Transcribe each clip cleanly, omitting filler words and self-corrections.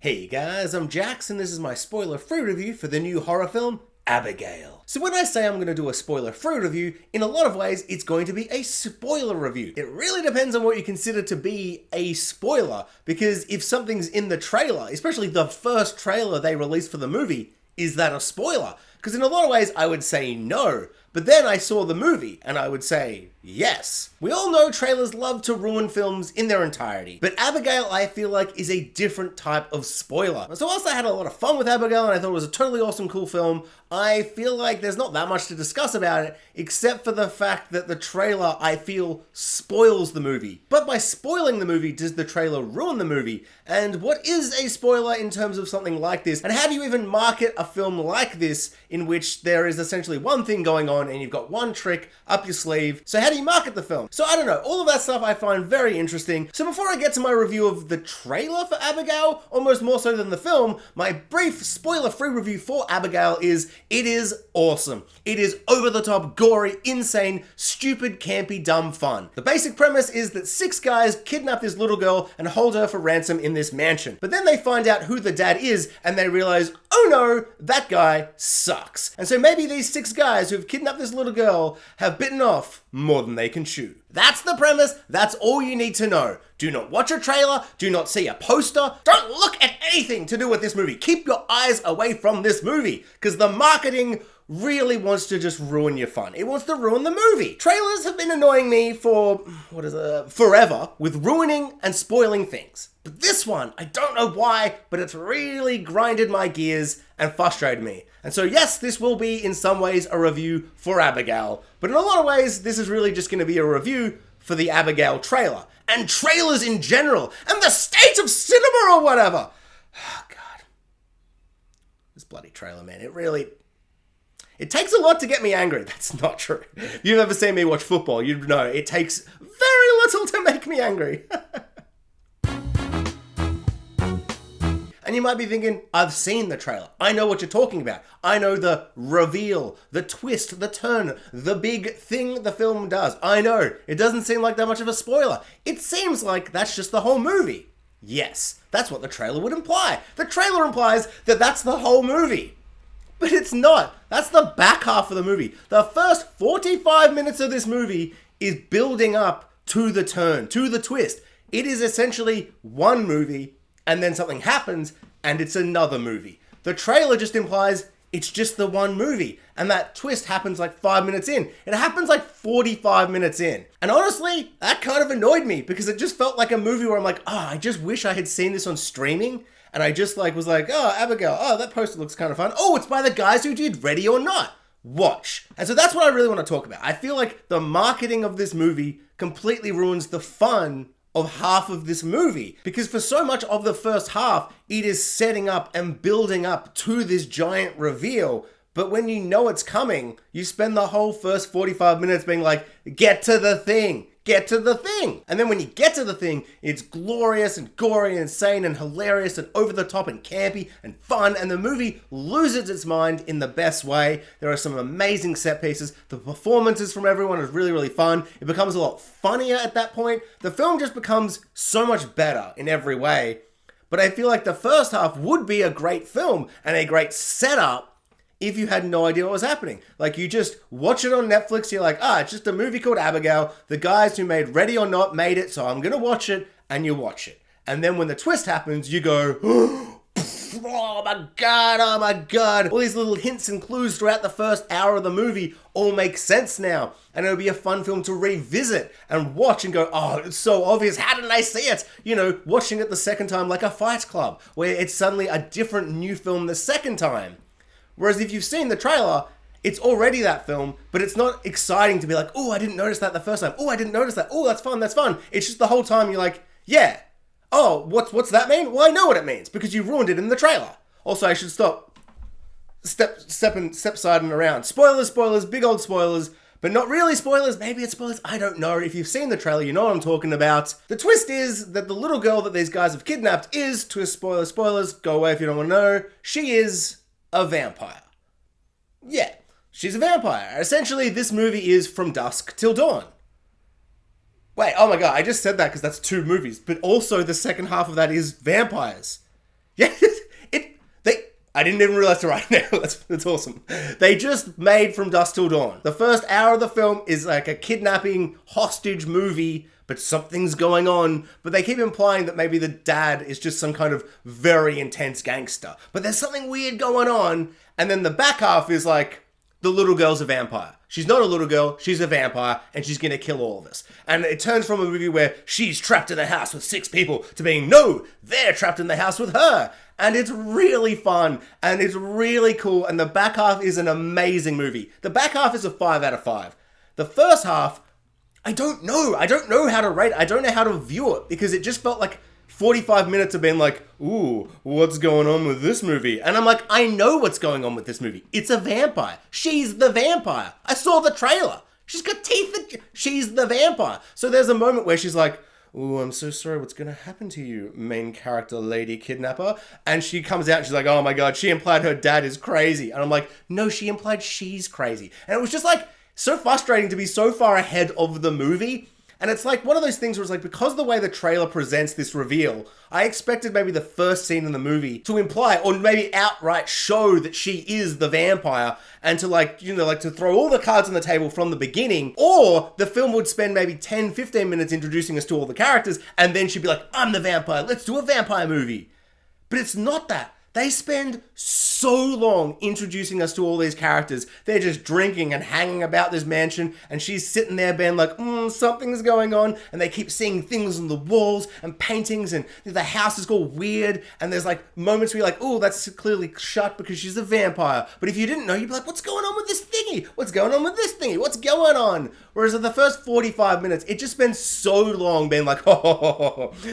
Hey guys, I'm Jax and this is my spoiler-free review for the new horror film, Abigail. So when I say I'm going to do a spoiler-free review, in a lot of ways it's going to be a spoiler review. It really depends on what you consider to be a spoiler, because if something's in the trailer, especially the first trailer they released for the movie, is that a spoiler? Because in a lot of ways I would say no, but then I saw the movie and I would say yes. We all know trailers love to ruin films in their entirety, but Abigail I feel like is a different type of spoiler. So whilst I had a lot of fun with Abigail and I thought it was a totally awesome, cool film, I feel like there's not that much to discuss about it, except for the fact that the trailer, I feel, spoils the movie. But by spoiling the movie, does the trailer ruin the movie? And what is a spoiler in terms of something like this? And how do you even market a film like this, in which there is essentially one thing going on and you've got one trick up your sleeve? So how do you market the film? So I don't know, all of that stuff I find very interesting. So before I get to my review of the trailer for Abigail, almost more so than the film, my brief spoiler-free review for Abigail is, it is awesome. It is over-the-top, gory, insane, stupid, campy, dumb fun. The basic premise is that 6 guys kidnap this little girl and hold her for ransom in this mansion. But then they find out who the dad is and they realize, oh no, that guy sucks. And so maybe these 6 guys who've kidnapped this little girl have bitten off more than they can chew. That's the premise, that's all you need to know. Do not watch a trailer, do not see a poster, don't look at anything to do with this movie. Keep your eyes away from this movie, because the marketing really wants to just ruin your fun. It wants to ruin the movie. Trailers have been annoying me for, forever, with ruining and spoiling things. But this one, I don't know why, but it's really grinded my gears and frustrated me. And so yes, this will be in some ways a review for Abigail, but in a lot of ways, this is really just going to be a review for the Abigail trailer, and trailers in general, and the state of cinema or whatever. Oh God. This bloody trailer, man, it takes a lot to get me angry. That's not true. If you've ever seen me watch football, you'd know it takes very little to make me angry. And you might be thinking, I've seen the trailer. I know what you're talking about. I know the reveal, the twist, the turn, the big thing the film does. I know. It doesn't seem like that much of a spoiler. It seems like that's just the whole movie. Yes, that's what the trailer would imply. The trailer implies that that's the whole movie. But it's not. That's the back half of the movie. The first 45 minutes of this movie is building up to the turn, to the twist. It is essentially one movie, and then something happens, and it's another movie. The trailer just implies it's just the one movie, and that twist happens like 5 minutes in. It happens like 45 minutes in. And honestly, that kind of annoyed me, because it just felt like a movie where I'm like, oh, I just wish I had seen this on streaming, and I just was like, oh, Abigail, oh, that poster looks kind of fun. Oh, it's by the guys who did Ready or Not. Watch. And so that's what I really want to talk about. I feel like the marketing of this movie completely ruins the fun of half of this movie, because for so much of the first half, it is setting up and building up to this giant reveal. But when you know it's coming, you spend the whole first 45 minutes being like, get to the thing. Get to the thing. And then when you get to the thing, it's glorious and gory and insane and hilarious and over the top and campy and fun, and the movie loses its mind in the best way. There are some amazing set pieces. The performances from everyone is really, really fun. It becomes a lot funnier at that point. The film just becomes so much better in every way. But I feel like the first half would be a great film and a great setup if you had no idea what was happening. Like, you just watch it on Netflix, you're like, it's just a movie called Abigail. The guys who made Ready or Not made it, so I'm gonna watch it, and you watch it. And then when the twist happens, you go, oh my God. All these little hints and clues throughout the first hour of the movie all make sense now. And it'll be a fun film to revisit and watch and go, oh, it's so obvious. How didn't I see it? You know, watching it the second time like a Fight Club, where it's suddenly a different new film the second time. Whereas if you've seen the trailer, it's already that film, but it's not exciting to be like, oh, I didn't notice that the first time. Oh, I didn't notice that. Oh, that's fun, that's fun. It's just the whole time you're like, yeah. Oh, what's that mean? Well, I know what it means, because you ruined it in the trailer. Also, I should stop step-siding around. Spoilers, big old spoilers, but not really spoilers. Maybe it's spoilers. I don't know. If you've seen the trailer, you know what I'm talking about. The twist is that the little girl that these guys have kidnapped is, twist, spoilers, go away if you don't want to know, she is a vampire. Yeah, she's a vampire. Essentially, this movie is From Dusk Till Dawn. Wait, oh my God, I just said that because that's 2 movies, but also the second half of that is vampires. Yeah, I didn't even realize to write it now. That's awesome. They just made From Dusk Till Dawn. The first hour of the film is like a kidnapping hostage movie, but something's going on. But they keep implying that maybe the dad is just some kind of very intense gangster. But there's something weird going on. And then the back half is like, the little girl's a vampire. She's not a little girl, she's a vampire, and she's gonna kill all of us. And it turns from a movie where she's trapped in a house with 6 people to being, no, they're trapped in the house with her. And it's really fun, and it's really cool, and the back half is an amazing movie. The back half is a 5 out of 5. The first half, I don't know how to rate it. I don't know how to view it, because it just felt like 45 minutes of being like, ooh, what's going on with this movie? And I'm like, I know what's going on with this movie. It's a vampire. She's the vampire. I saw the trailer. She's got teeth. She's the vampire. So there's a moment where she's like, ooh, I'm so sorry. What's going to happen to you, main character lady kidnapper? And she comes out and she's like, oh my God, she implied her dad is crazy. And I'm like, no, she implied she's crazy. And it was just like so frustrating to be so far ahead of the movie. And it's like one of those things where it's like, because of the way the trailer presents this reveal, I expected maybe the first scene in the movie to imply or maybe outright show that she is the vampire, and to like, you know, like to throw all the cards on the table from the beginning. Or the film would spend maybe 10, 15 minutes introducing us to all the characters, and then she'd be like, I'm the vampire, let's do a vampire movie. But it's not that. They spend so long introducing us to all these characters. They're just drinking and hanging about this mansion, and she's sitting there being like, something's going on, and they keep seeing things on the walls and paintings, and the house is all weird, and there's like moments where you're like, oh, that's clearly shut because she's a vampire. But if you didn't know, you'd be like, what's going on with this thingy? What's going on with this thingy? What's going on? Whereas in the first 45 minutes, it just spends so long being like,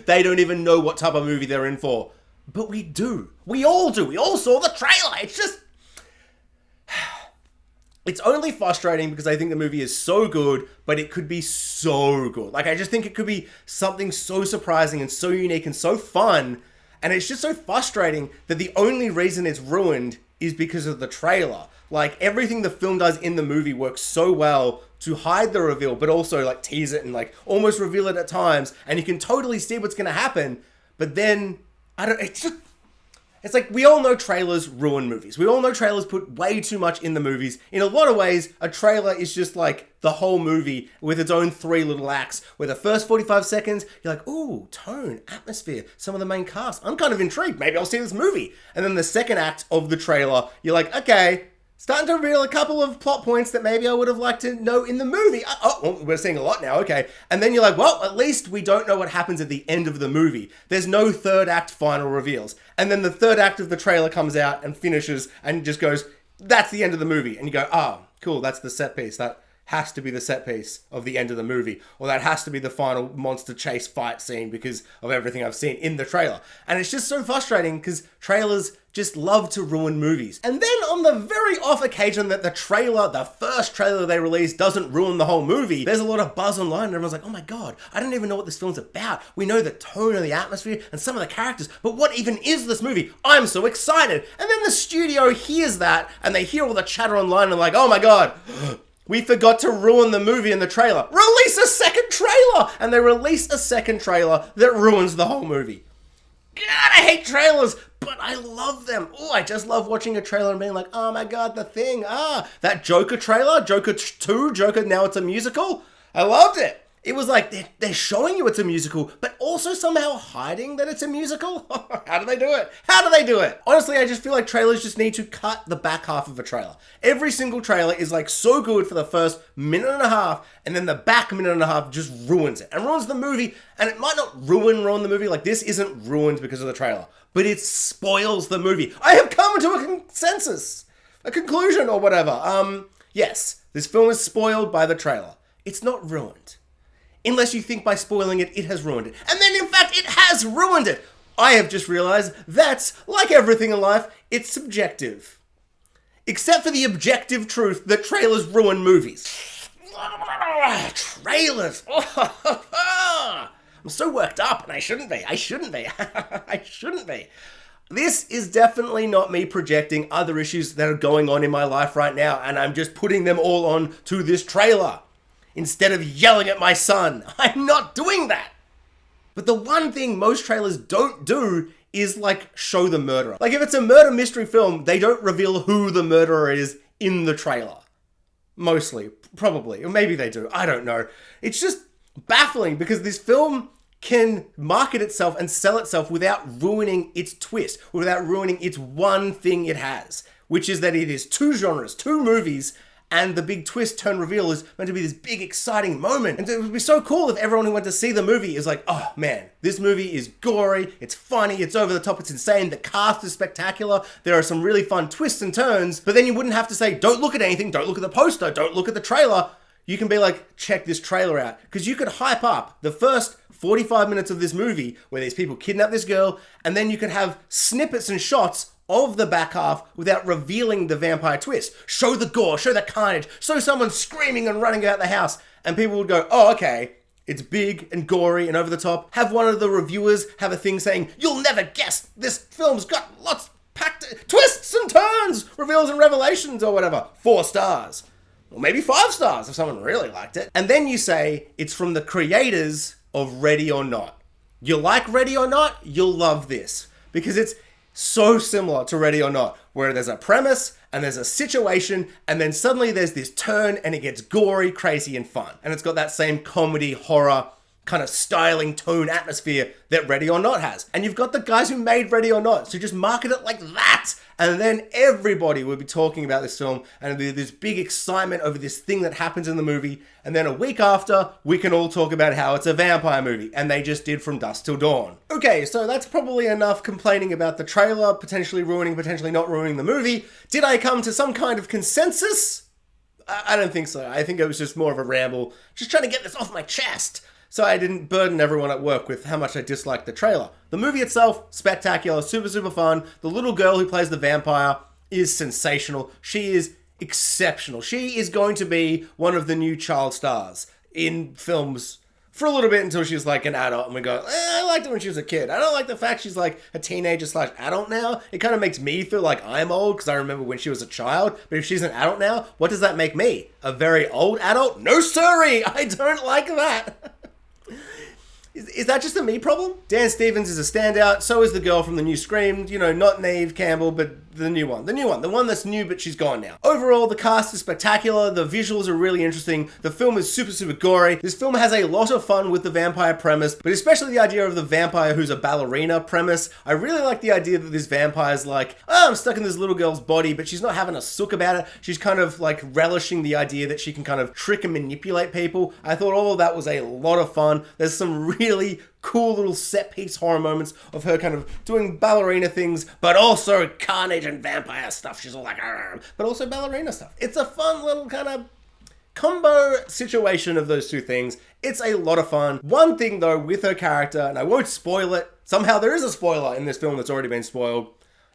they don't even know what type of movie they're in for. But we do. We all do. We all saw the trailer. It's just... It's only frustrating because I think the movie is so good, but it could be so good. Like, I just think it could be something so surprising and so unique and so fun. And it's just so frustrating that the only reason it's ruined is because of the trailer. Like, everything the film does in the movie works so well to hide the reveal, but also, like, tease it and, like, almost reveal it at times. And you can totally see what's going to happen, but then... It's like, we all know trailers ruin movies. We all know trailers put way too much in the movies. In a lot of ways, a trailer is just like the whole movie with its own 3 little acts, where the first 45 seconds, you're like, ooh, tone, atmosphere, some of the main cast. I'm kind of intrigued. Maybe I'll see this movie. And then the second act of the trailer, you're like, okay, starting to reveal a couple of plot points that maybe I would have liked to know in the movie. Oh, well, we're seeing a lot now, okay. And then you're like, well, at least we don't know what happens at the end of the movie. There's no third act final reveals. And then the third act of the trailer comes out and finishes and just goes, that's the end of the movie. And you go, oh, cool, that's the set piece. That has to be the set piece of the end of the movie. Or that has to be the final monster chase fight scene because of everything I've seen in the trailer. And it's just so frustrating because trailers just love to ruin movies. And then on the very off occasion that the trailer, the first trailer they release, doesn't ruin the whole movie, there's a lot of buzz online and everyone's like, oh my God, I don't even know what this film's about. We know the tone and the atmosphere and some of the characters, but what even is this movie? I'm so excited. And then the studio hears that and they hear all the chatter online and like, oh my God, we forgot to ruin the movie in the trailer. Release a second trailer! And they release a second trailer that ruins the whole movie. God, I hate trailers, but I love them. Oh, I just love watching a trailer and being like, oh my God, the thing. That Joker trailer, Joker 2, Joker, now it's a musical. I loved it. It was like, they're showing you it's a musical, but also somehow hiding that it's a musical. How do they do it? How do they do it? Honestly, I just feel like trailers just need to cut the back half of a trailer. Every single trailer is like so good for the first minute and a half, and then the back minute and a half just ruins it and ruins the movie. And it might not ruin the movie. Like, this isn't ruined because of the trailer, but it spoils the movie. I have come to a consensus, a conclusion or whatever. Yes, this film is spoiled by the trailer. It's not ruined. Unless you think by spoiling it, it has ruined it. And then, in fact, it has ruined it. I have just realized that's, like everything in life, it's subjective. Except for the objective truth that trailers ruin movies. Trailers. I'm so worked up, and I shouldn't be. I shouldn't be. This is definitely not me projecting other issues that are going on in my life right now, and I'm just putting them all on to this trailer. Instead of yelling at my son. I'm not doing that. But the one thing most trailers don't do is like show the murderer. Like if it's a murder mystery film, they don't reveal who the murderer is in the trailer. Mostly, probably, or maybe they do, I don't know. It's just baffling because this film can market itself and sell itself without ruining its twist, without ruining its one thing it has, which is that it is two genres, two movies, and the big twist turn reveal is meant to be this big exciting moment. And it would be so cool if everyone who went to see the movie is like, oh man, this movie is gory, it's funny, it's over the top, it's insane, the cast is spectacular, there are some really fun twists and turns, but then you wouldn't have to say, don't look at anything, don't look at the poster, don't look at the trailer. You can be like, check this trailer out. Because you could hype up the first 45 minutes of this movie where these people kidnap this girl, and then you could have snippets and shots of the back half without revealing the vampire twist. Show the gore, show the carnage, show someone screaming and running out the house, and people would go, oh, okay, it's big and gory and over the top. Have one of the reviewers have a thing saying, you'll never guess, this film's got lots packed twists and turns, reveals and revelations or whatever. 4 stars. Or maybe 5 stars if someone really liked it. And then you say it's from the creators of Ready or Not. You like Ready or Not? You'll love this. Because it's so similar to Ready or Not, where there's a premise and there's a situation and then suddenly there's this turn and it gets gory, crazy and fun. And it's got that same comedy, horror, kind of styling, tone, atmosphere that Ready or Not has. And you've got the guys who made Ready or Not, so just market it like that. And then everybody would be talking about this film and there'd be this big excitement over this thing that happens in the movie. And then a week after, we can all talk about how it's a vampire movie. And they just did From Dusk Till Dawn. Okay, so that's probably enough complaining about the trailer, potentially ruining, potentially not ruining the movie. Did I come to some kind of consensus? I don't think so. I think it was just more of a ramble, just trying to get this off my chest. So I didn't burden everyone at work with how much I disliked the trailer. The movie itself, spectacular, super, super fun. The little girl who plays the vampire is sensational. She is exceptional. She is going to be one of the new child stars in films for a little bit until she's like an adult and we go, I liked it when she was a kid. I don't like the fact she's like a teenager / adult now. It kind of makes me feel like I'm old because I remember when she was a child. But if she's an adult now, what does that make me? A very old adult? No siree, I don't like that. Is that just a me problem? Dan Stevens is a standout, so is the girl from the new Scream, you know, not Neve Campbell, but the new one. The one that's new, but she's gone now. Overall, the cast is spectacular, the visuals are really interesting, the film is super, super gory. This film has a lot of fun with the vampire premise, but especially the idea of the vampire who's a ballerina premise. I really like the idea that this vampire's like, oh, I'm stuck in this little girl's body, but she's not having a sook about it. She's kind of like relishing the idea that she can kind of trick and manipulate people. I thought all of that was a lot of fun. There's some really cool little set piece horror moments of her kind of doing ballerina things, but also carnage and vampire stuff. She's all like, argh, but also ballerina stuff. It's a fun little kind of combo situation of those two things. It's a lot of fun. One thing though with her character, and I won't spoil it, somehow there is a spoiler in this film that's already been spoiled.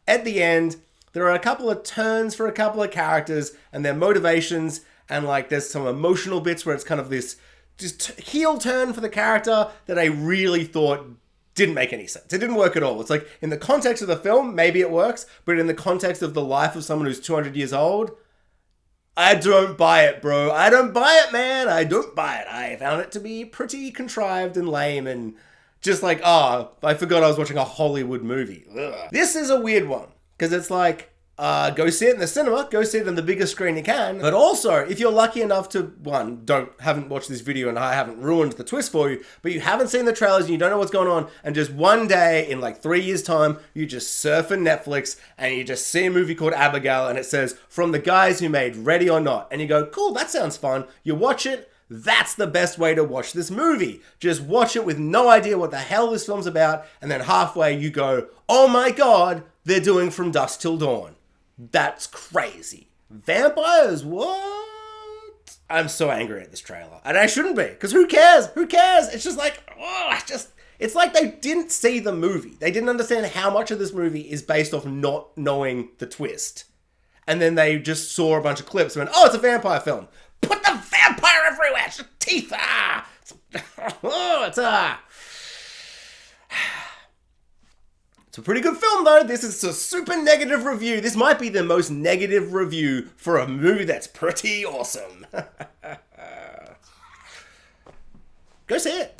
At the end, there are a couple of turns for a couple of characters and their motivations, and like there's some emotional bits where it's kind of this just heel turn for the character that I really thought didn't make any sense. It didn't work at all. It's like, in the context of the film, maybe it works, but in the context of the life of someone who's 200 years old, I don't buy it, bro. I don't buy it, man. I don't buy it. I found it to be pretty contrived and lame and just like, oh, I forgot I was watching a Hollywood movie. Ugh. This is a weird one, because it's like, go see it in the cinema, go see it on the biggest screen you can. But also, if you're lucky enough to, haven't watched this video and I haven't ruined the twist for you, but you haven't seen the trailers and you don't know what's going on, and just one day in like 3 years time, you just surf on Netflix and you just see a movie called Abigail and it says, from the guys who made Ready or Not. And you go, cool, that sounds fun. You watch it. That's the best way to watch this movie. Just watch it with no idea what the hell this film's about, and then halfway you go, oh my god, they're doing From Dusk Till Dawn. That's crazy. Vampires, what? I'm so angry at this trailer. And I shouldn't be, because who cares? Who cares? It's just like, it's like they didn't see the movie. They didn't understand how much of this movie is based off not knowing the twist. And then they just saw a bunch of clips and went, oh, it's a vampire film. Put the vampire everywhere. It's teeth. It's a pretty good film though. This is a super negative review. This might be the most negative review for a movie that's pretty awesome. Go see it.